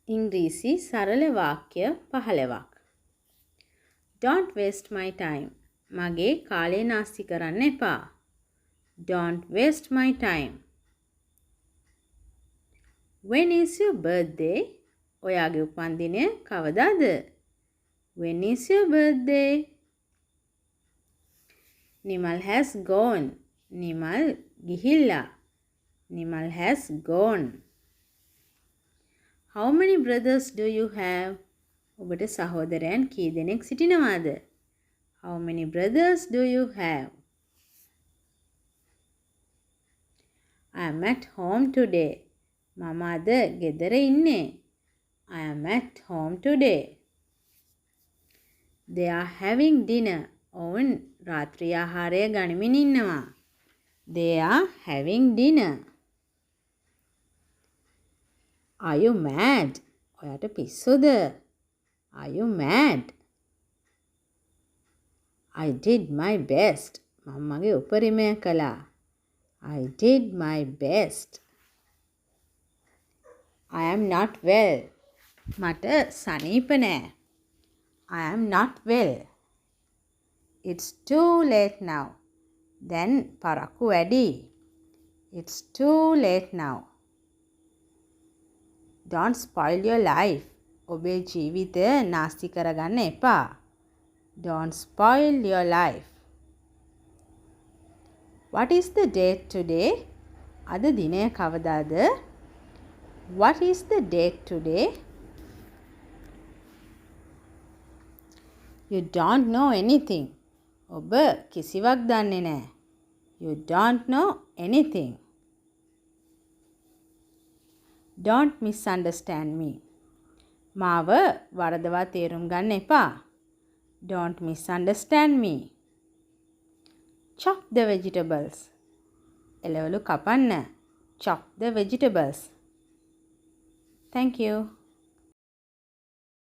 ඉංග්‍රීසි සරල වාක්‍ය 15ක්. Don't waste my time. මගේ කාලය නාස්ති කරන්න එපා. Don't waste my time. When is your birthday? ඔයාගේ උපන්දිනය කවදාද? When is your birthday? Nimal has gone. Nimal ගිහිල්ලා. Nimal has gone. How many brothers do you have? ඔබට සහෝදරයන් කී දෙනෙක් සිටිනවාද? How many brothers do you have? I am at home today. මම අද ගෙදර ඉන්නේ. I am at home today. They are having dinner. ඔවුන් රාත්‍රී ආහාරය ගනිමින් ඉන්නවා. They are having dinner. Are you mad? ඔයාට පිස්සුද? Are you mad? I did my best. මම මගේ උපරිමය කළා. I did my best. I am not well. මට සනීප නෑ. I am not well. It's too late now. දැන් පරක්කු වැඩි. It's too late now. Don't spoil your life. ඔබේ ජීවිතය නාස්ති කරගන්න එපා. Don't spoil your life. What is the date today? අද දිනය කවදාද? What is the date today? You don't know anything. ඔබ කිසිවක් දන්නේ නැහැ. You don't know anything. Don't misunderstand me. මාව වරදවා තේරුම් ගන්න එපා. Don't misunderstand me. Chop the vegetables. එළවලු කපන්න. Chop the vegetables. Thank you.